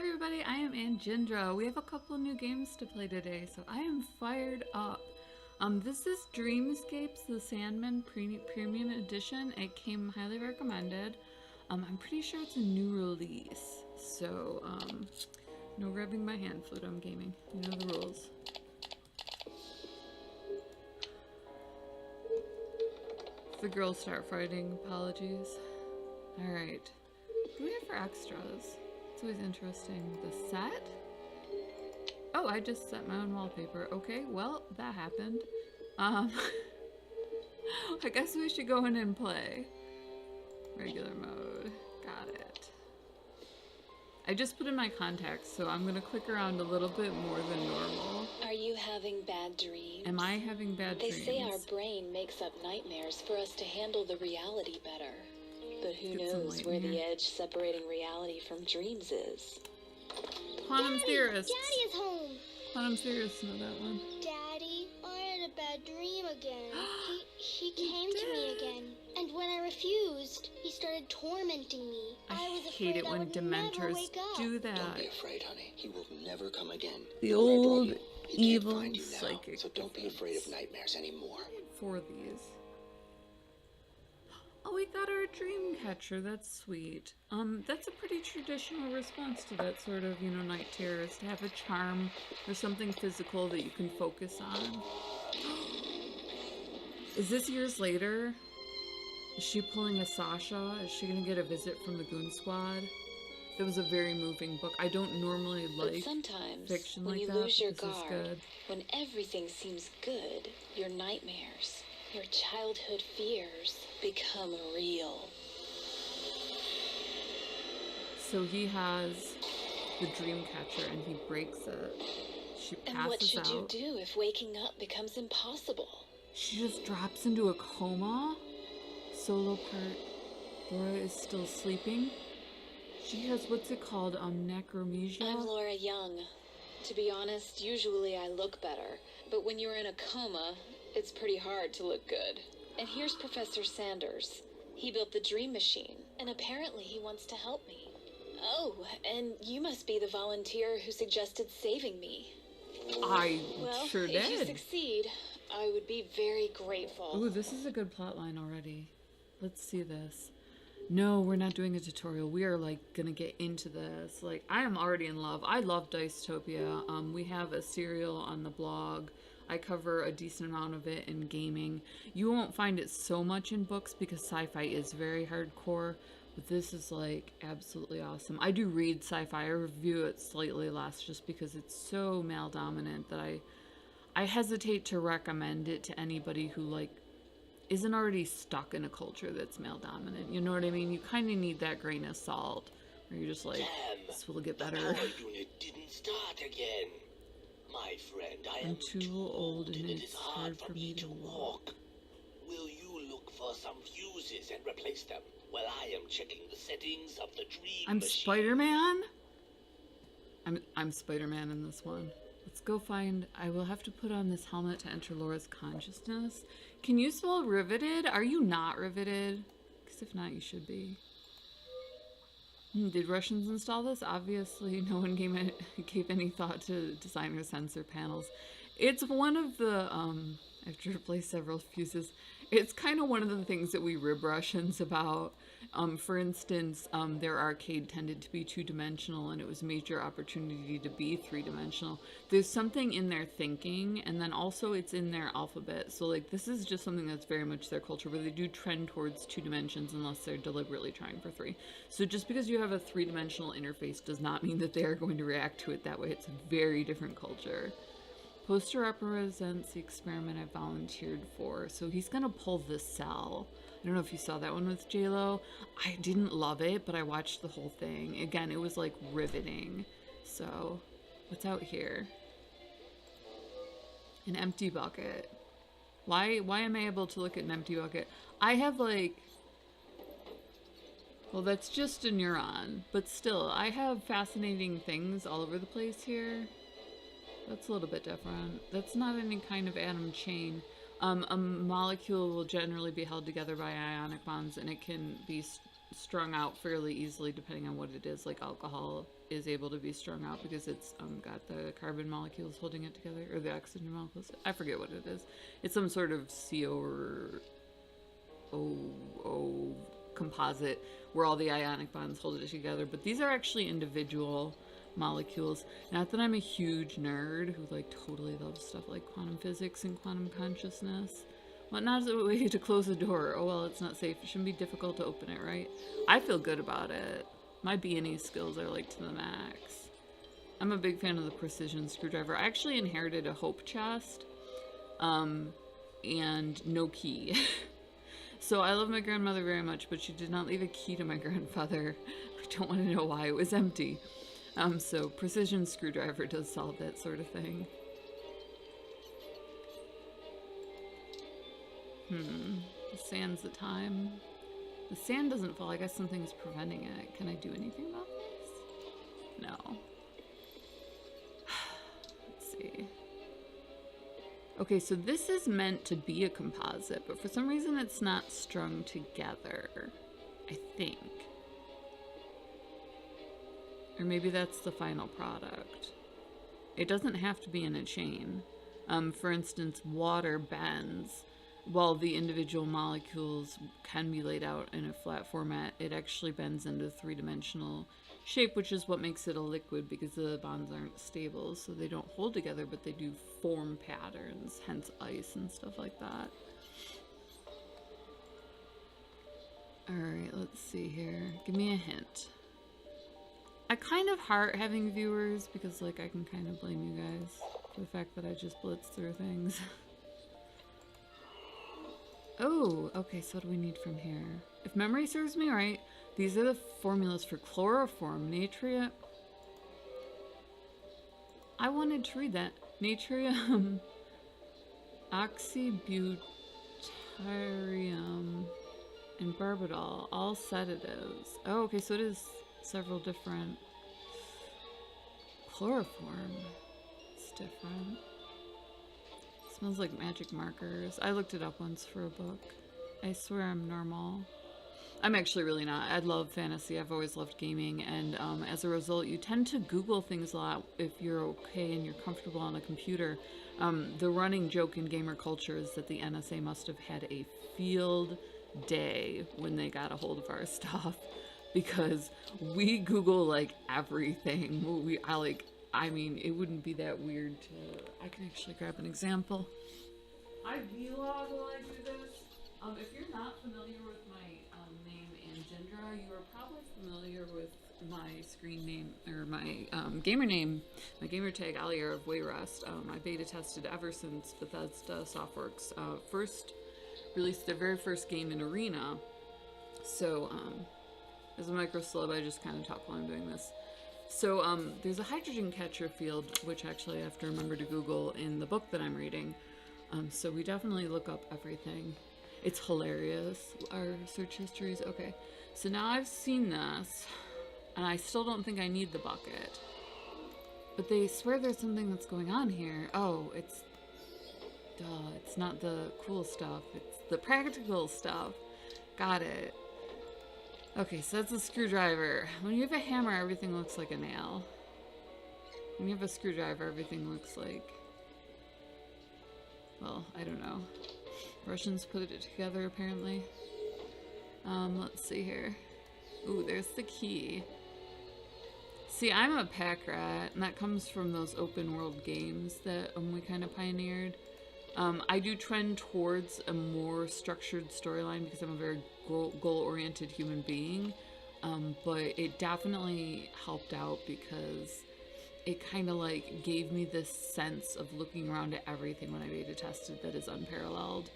everybody, I am Anjindra. We have a couple new games to play today, so I am fired up. This is Dreamscapes, the Sandman Premium Edition. It came highly recommended. I'm pretty sure it's a new release, so no rubbing my hand flute on gaming. You know the rules. If the girls start fighting, apologies. Alright. What do we have for extras? It's always interesting. The set? Oh, I just set my own wallpaper. Okay, well, that happened. I guess we should go in and play. Regular mode. Got it. I just put in my contacts, so I'm gonna click around a little bit more than normal. Are you having bad dreams? Am I having bad dreams? They say our brain makes up nightmares for us to handle the reality better. But who knows where the edge separating reality from dreams is? Quantum theorists. Daddy is home. Quantum theorists know that one. Daddy, I had a bad dream again. he came to me again, and when I refused, he started tormenting me. I was hate it afraid I when would never Dementors wake up. do that. Don't be afraid, honey. He will never come again. The old He evil can't find you now, psychic. so don't be afraid of nightmares anymore. For these. Oh, we got our dream catcher. That's sweet. That's a pretty traditional response to that sort of, night terrors, to have a charm or something physical that you can focus on. Is this years later? Is she pulling a Sasha? Is she gonna get a visit from the Goon Squad? That was a very moving book. I don't normally like sometimes, fiction when like you that. lose your This is guard, good. when everything seems good, your nightmares, your childhood fears become real. So he has the dream catcher and he breaks it. She passes out. And what should you do if waking up becomes impossible? She just drops into a coma. Solo part. Laura is still sleeping. She has, what's it called, necromnesia? I'm Laura Young. To be honest, usually I look better, but when you're in a coma, it's pretty hard to look good. And here's Professor Sanders. He built the dream machine, and apparently he wants to help me. Oh, and you must be the volunteer who suggested saving me. I Well, sure if you did. succeed, I would be very grateful. Ooh, this is a good plot line already. Let's see this. No, we're not doing a tutorial. We are gonna get into this. I am already in love. I love Dicetopia. We have a serial on the blog. I cover a decent amount of it in gaming. You won't find it so much in books because sci-fi is very hardcore, but this is absolutely awesome. I do read sci-fi. I review it slightly less just because it's so male dominant that I hesitate to recommend it to anybody who isn't already stuck in a culture that's male dominant. You know what I mean? You kind of need that grain of salt where you're just this will get better. The power unit didn't start again. My friend, I am too old and it is it's hard for me to walk. Will you look for some fuses and replace them while I am checking the settings of the dream I'm machine? Spider-Man? I'm Spider-Man in this one. Let's go find... I will have to put on this helmet to enter Laura's consciousness. Can you spell riveted? Are you not riveted? Because if not, you should be. Did Russians install this? Obviously, no one gave any thought to designer sensor panels. It's one of the... I have to replace several fuses. It's kind of one of the things that we rib Russians about. For instance, their arcade tended to be two-dimensional and it was a major opportunity to be three-dimensional. There's something in their thinking, and then also it's in their alphabet. So this is just something that's very much their culture, where they do trend towards two dimensions unless they're deliberately trying for three. So just because you have a three-dimensional interface does not mean that they are going to react to it that way. It's a very different culture. Poster represents the experiment I volunteered for. So he's gonna pull this cell. I don't know if you saw that one with J-Lo. I didn't love it, but I watched the whole thing. Again, it was riveting. So, what's out here? An empty bucket. Why am I able to look at an empty bucket? I have well, that's just a neuron, but still, I have fascinating things all over the place here. That's a little bit different. That's not any kind of atom chain. A molecule will generally be held together by ionic bonds, and it can be strung out fairly easily depending on what it is. Like alcohol is able to be strung out because it's got the carbon molecules holding it together, or the oxygen molecules. I forget what it is. It's some sort of CO or O composite where all the ionic bonds hold it together. But these are actually individual molecules. Not that I'm a huge nerd who like totally loves stuff like quantum physics and quantum consciousness. What not as a way to close a door? Oh well, it's not safe. It shouldn't be difficult to open it, right? I feel good about it. My B&E skills are like to the max. I'm a big fan of the precision screwdriver. I actually inherited a hope chest and no key. So I love my grandmother very much, but she did not leave a key to my grandfather. I don't want to know why. It was empty. So precision screwdriver does solve that sort of thing. The sand's the time. The sand doesn't fall. I guess something's preventing it. Can I do anything about this? No. Let's see. Okay, so this is meant to be a composite, but for some reason it's not strung together, I think. Or maybe that's the final product. It doesn't have to be in a chain. For instance, water bends. While the individual molecules can be laid out in a flat format, it actually bends into a three-dimensional shape, which is what makes it a liquid because the bonds aren't stable, so they don't hold together, but they do form patterns, hence ice and stuff like that. Alright, let's see here. Give me a hint. I kind of heart having viewers because, like, I can kind of blame you guys for the fact that I just blitz through things. Oh, okay, so what do we need from here? If memory serves me right, these are the formulas for chloroform, natrium. I wanted to read that. Natrium, oxybutyrate, and barbitol, all sedatives. Oh, okay, so it is several different chloroform. It's different. Smells like magic markers. I looked it up once for a book. I swear I'm normal. I'm actually really not. I love fantasy. I've always loved gaming, and as a result, you tend to Google things a lot if you're okay and you're comfortable on a computer. The running joke in gamer culture is that the NSA must have had a field day when they got a hold of our stuff, because we Google like everything. I mean, it wouldn't be that weird to... I can actually grab an example. I vlog while I do this. If you're not familiar with my name Angendra, you are probably familiar with my screen name, or my gamer name, my gamer tag, Alier of Wayrest. I beta tested ever since Bethesda Softworks first released their very first game in Arena. So, as a micro celeb, I just kind of talk while I'm doing this. So there's a hydrogen catcher field, which actually I have to remember to Google in the book that I'm reading. So we definitely look up everything. It's hilarious, our search histories. Okay, so now I've seen this, and I still don't think I need the bucket. But they swear there's something that's going on here. Oh, it's not the cool stuff. It's the practical stuff. Got it. Okay, so that's a screwdriver. When you have a hammer, everything looks like a nail. When you have a screwdriver, everything looks like... well, I don't know. Russians put it together, apparently. Let's see here. Ooh, there's the key. See, I'm a pack rat, and that comes from those open world games that we kind of pioneered. I do trend towards a more structured storyline because I'm a very goal-oriented human being, but it definitely helped out because it kind of like gave me this sense of looking around at everything when I beta tested that is unparalleled.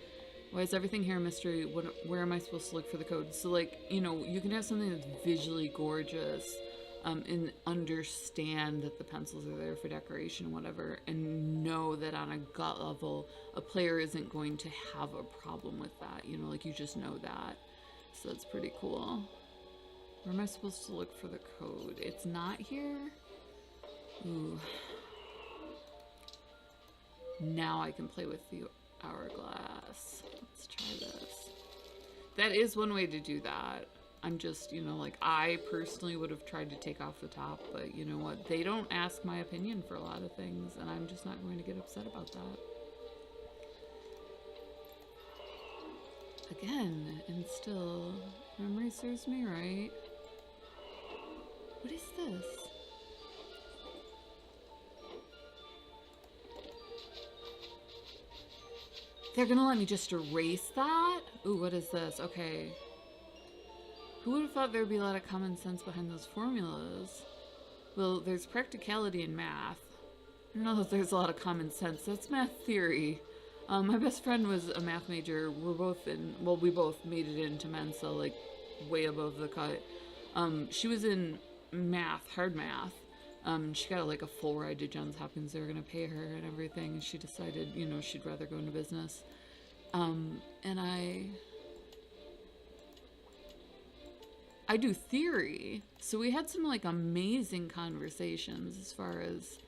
Why is everything here a mystery? Where am I supposed to look for the code? So, like, you know, you can have something that's visually gorgeous and understand that the pencils are there for decoration, whatever, and know that on a gut level, a player isn't going to have a problem with that. You know, like, you just know that. So that's pretty cool. Where am I supposed to look for the code? It's not here? Ooh. Now I can play with the hourglass. Let's try this. That is one way to do that. I'm just, you know, like, I personally would have tried to take off the top, but you know what? They don't ask my opinion for a lot of things, and I'm just not going to get upset about that. Again, and still, memory serves me right. What is this? They're gonna let me just erase that? Ooh, what is this? Okay. Who would have thought there would be a lot of common sense behind those formulas? Well, there's practicality in math. I don't know that there's a lot of common sense. That's math theory. My best friend was a math major. We're both in, well, we both made it into Mensa, like, way above the cut. She was in math, hard math. She got like a full ride to Johns Hopkins. They were gonna pay her and everything, and she decided, you know, she'd rather go into business. And I do theory, so we had some like amazing conversations as far as,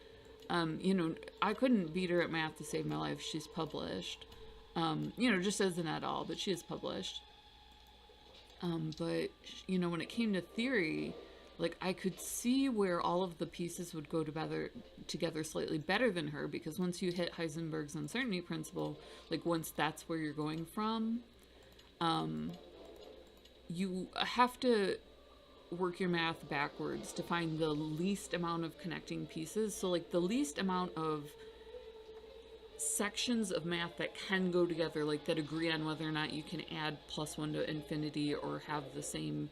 you know, I couldn't beat her at math to save my life. She's published, you know, just as an et-al, but she is published. But you know, when it came to theory, like, I could see where all of the pieces would go together slightly better than her, because once you hit Heisenberg's uncertainty principle, like, once that's where you're going from, you have to work your math backwards to find the least amount of connecting pieces. So, like, the least amount of sections of math that can go together, like, that agree on whether or not you can add +1 to infinity or have the same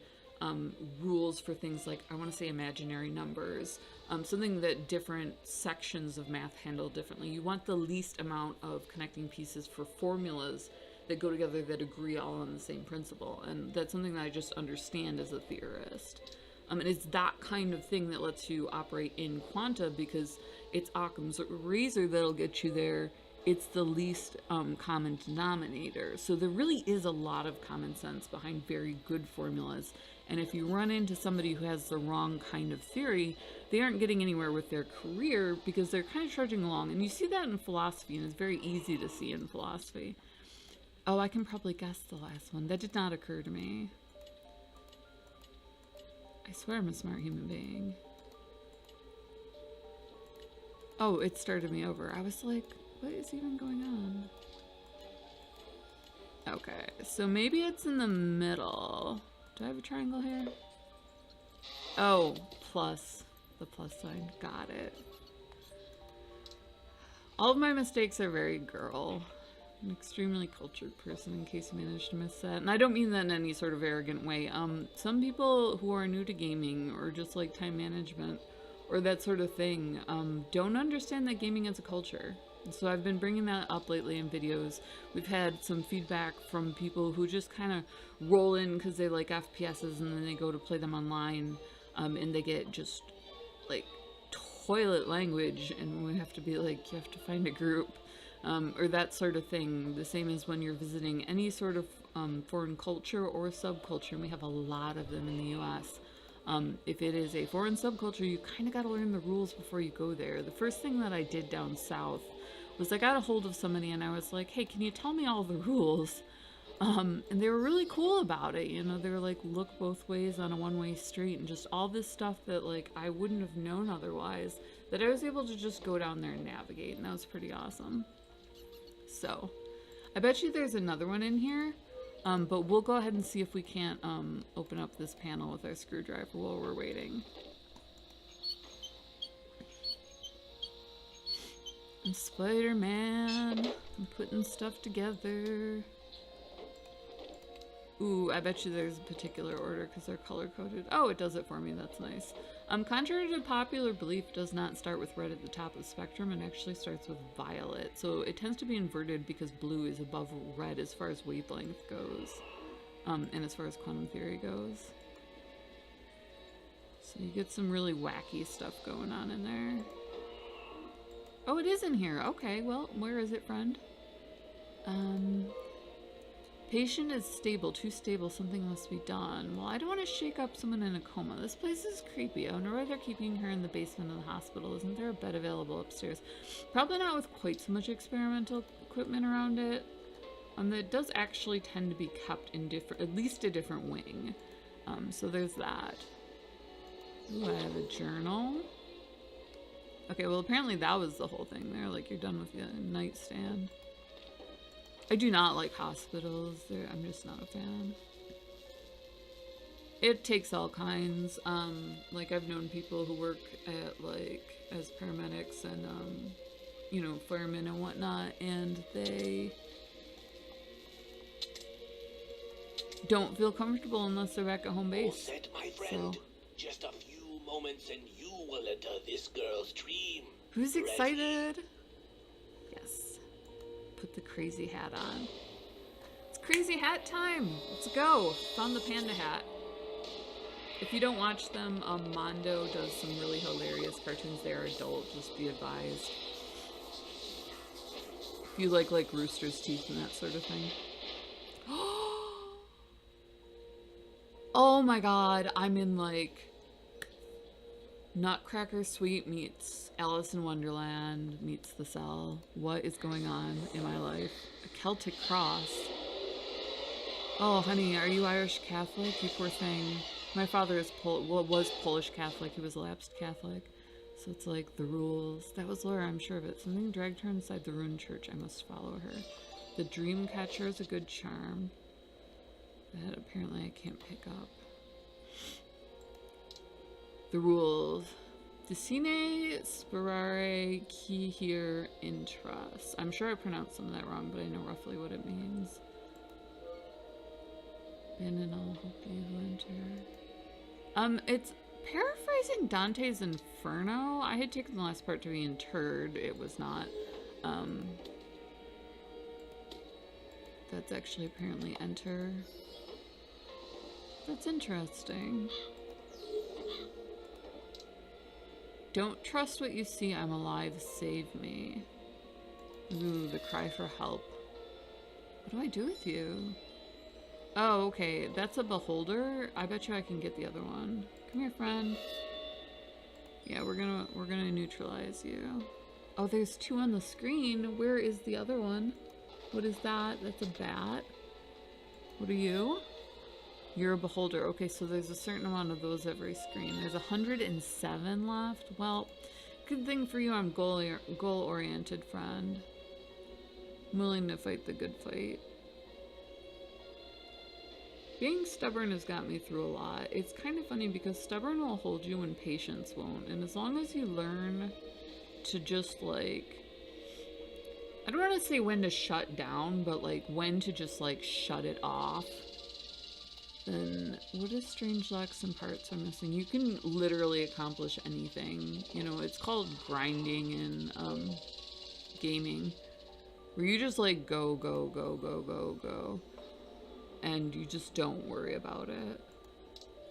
rules for things like, I want to say, imaginary numbers, something that different sections of math handle differently. You want the least amount of connecting pieces for formulas that go together that agree all on the same principle, and that's something that I just understand as a theorist. And it's that kind of thing that lets you operate in quanta, because it's Occam's razor that'll get you there. It's the least common denominator. So there really is a lot of common sense behind very good formulas. And if you run into somebody who has the wrong kind of theory, they aren't getting anywhere with their career, because they're kind of trudging along. And you see that in philosophy, and it's very easy to see in philosophy. Oh, I can probably guess the last one. That did not occur to me. I swear I'm a smart human being. Oh, it started me over. I was like, what is even going on? Okay, so maybe it's in the middle. Do I have a triangle here? Oh, plus. The plus sign. Got it. All of my mistakes are very girl. An extremely cultured person, in case you managed to miss that. And I don't mean that in any sort of arrogant way. Some people who are new to gaming, or just like time management, or that sort of thing, don't understand that gaming is a culture. So I've been bringing that up lately in videos. We've had some feedback from people who just kind of roll in because they like FPSs, and then they go to play them online, and they get just like toilet language, and we have to be like, you have to find a group, or that sort of thing. The same as when you're visiting any sort of foreign culture or subculture, and we have a lot of them in the US. If it is a foreign subculture, you kind of got to learn the rules before you go there. The first thing that I did down south was I got a hold of somebody, and I was like, hey, can you tell me all the rules? And they were really cool about it. You know, they were like, look both ways on a one-way street, and just all this stuff that like I wouldn't have known otherwise, that I was able to just go down there and navigate, and that was pretty awesome. So I bet you there's another one in here, but we'll go ahead and see if we can't open up this panel with our screwdriver while we're waiting. I'm Spider-Man. I'm putting stuff together. Ooh, I bet you there's a particular order because they're color-coded. Oh, it does it for me. That's nice. Contrary to popular belief, it does not start with red at the top of the spectrum. It actually starts with violet. So it tends to be inverted because blue is above red as far as wavelength goes. And as far as quantum theory goes. So you get some really wacky stuff going on in there. Oh, it is in here. Okay, well, where is it, friend? Patient is stable. Too stable. Something must be done. Well, I don't want to shake up someone in a coma. This place is creepy. I wonder why they're keeping her in the basement of the hospital. Isn't there a bed available upstairs? Probably not with quite so much experimental equipment around it. That does actually tend to be kept in at least a different wing. So there's that. Ooh, I have a journal. Okay, well apparently that was the whole thing there. Like, you're done with the nightstand. I do not like hospitals. I'm just not a fan. It takes all kinds. Like, I've known people who work at, like, as paramedics and, you know, firemen and whatnot, and they don't feel comfortable unless they're back at home All base. set, my friend. So, Just a few moments and you will enter this girl's dream. who's Ready? excited? Yes. Put the crazy hat on. It's crazy hat time. Let's go. Found the panda hat. If you don't watch them, Mondo does some really hilarious cartoons. They are adult, just be advised. If you like Rooster's Teeth and that sort of thing. Oh my god, I'm in like Nutcracker Suite meets Alice in Wonderland meets The Cell. What is going on in my life? A Celtic cross. Oh honey, are you Irish Catholic? You poor thing. My father is was Polish Catholic. He was a lapsed Catholic. So it's like the rules. That was Laura, I'm sure of it. Something dragged her inside the ruined church. I must follow her. The dream catcher is a good charm. That apparently I can't pick up. The rules. Decine sperare qui here intras. I'm sure I pronounced some of that wrong, but I know roughly what it means. Abandon all hope you enter. It's paraphrasing Dante's Inferno. I had taken the last part to be interred. It was not. That's actually apparently enter. That's interesting. Don't trust what you see. I'm alive. Save me. Ooh, the cry for help. What do I do with you? Oh, okay. That's a beholder. I bet you I can get the other one. Come here, friend. Yeah, we're gonna neutralize you. Oh, there's two on the screen. Where is the other one? What is that? That's a bat. What are you? You're a beholder. Okay, so there's a certain amount of those every screen. There's 107 left. Well, good thing for you, I'm goal-oriented, friend. I'm willing to fight the good fight. Being stubborn has got me through a lot. It's kind of funny because stubborn will hold you and patience won't. And as long as you learn to just like, I don't want to say when to shut down, but like when to just like shut it off. Then what is strange locks and parts are missing? You can literally accomplish anything. You know, it's called grinding in gaming, where you just like go, go, go, go, go, go. And you just don't worry about it.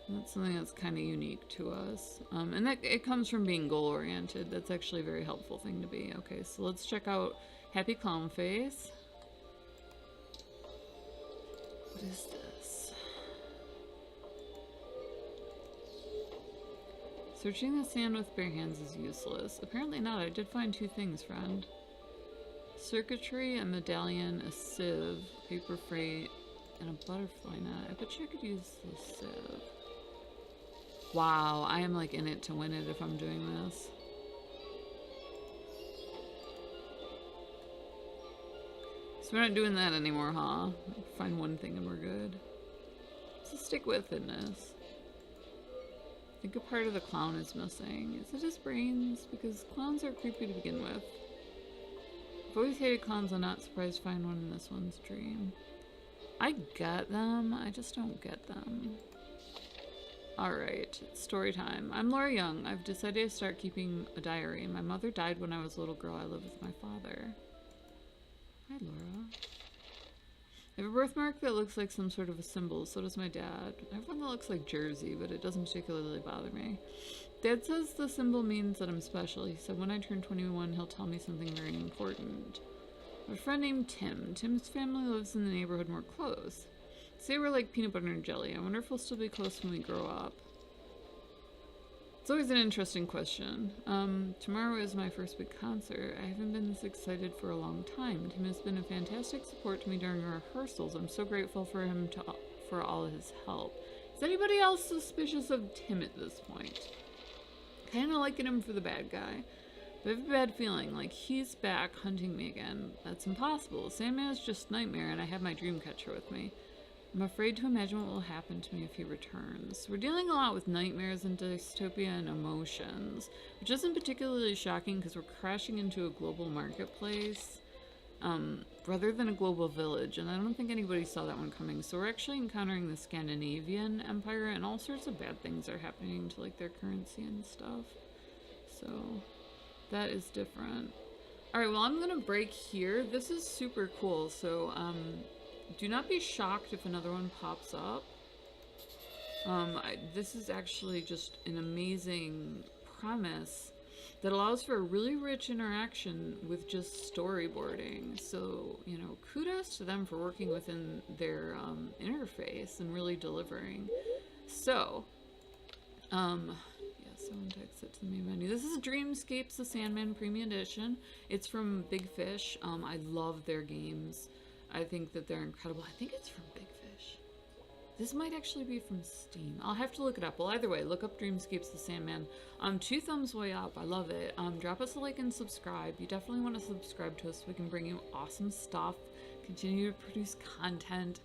That's something that's kind of unique to us. And that it comes from being goal-oriented. That's actually a very helpful thing to be. Okay, so let's check out Happy Clown Face. What is this? Searching the sand with bare hands is useless. Apparently not. I did find two things, friend. Circuitry, a medallion, a sieve, paper freight, and a butterfly net. I bet you I could use the sieve. Wow, I am like in it to win it if I'm doing this. So we're not doing that anymore, huh? Find one thing and we're good. So stick with itness. I think a part of the clown is missing. Is it his brains? Because clowns are creepy to begin with. I've always hated clowns. I'm not surprised to find one in this one's dream. I get them, I just don't get them. Alright, story time. I'm Laura Young. I've decided to start keeping a diary. My mother died when I was a little girl. I live with my father. Hi, Laura. I have a birthmark that looks like some sort of a symbol. So does my dad. I have one that looks like Jersey, but it doesn't particularly bother me. Dad says the symbol means that I'm special. He said when I turn 21, he'll tell me something very important. I have a friend named Tim. Tim's family lives in the neighborhood more close. Say we're like peanut butter and jelly. I wonder if we'll still be close when we grow up. It's always an interesting question. Tomorrow is my first big concert. I haven't been this excited for a long time. Tim has been a fantastic support to me during our rehearsals. I'm so grateful for him for all his help. Is anybody else suspicious of Tim at this point? Kind of liking him for the bad guy. But I have a bad feeling, like, he's back hunting me again. That's impossible. Sandman is just Nightmare, and I have my Dreamcatcher with me. I'm afraid to imagine what will happen to me if he returns. We're dealing a lot with nightmares and dystopia and emotions, which isn't particularly shocking because we're crashing into a global marketplace, rather than a global village, and I don't think anybody saw that one coming. So we're actually encountering the Scandinavian Empire, and all sorts of bad things are happening to, like, their currency and stuff. So that is different. Alright, well, I'm gonna break here. This is super cool, so, do not be shocked if another one pops up. This is actually just an amazing premise that allows for a really rich interaction with just storyboarding. So, you know, kudos to them for working within their interface and really delivering. So, someone takes it to the main menu. This is Dreamscapes, the Sandman Premium Edition. It's from Big Fish. I love their games. I think that they're incredible. I think it's from Big Fish. This might actually be from Steam. I'll have to look it up. Well, either way, look up Dreamscapes, the Sandman. 2 thumbs way up. I love it. Drop us a like and subscribe. You definitely want to subscribe to us so we can bring you awesome stuff, continue to produce content.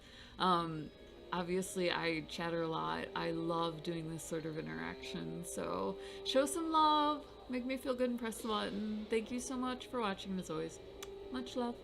Obviously, I chatter a lot. I love doing this sort of interaction. So show some love. Make me feel good and press the button. Thank you so much for watching, as always. Much love.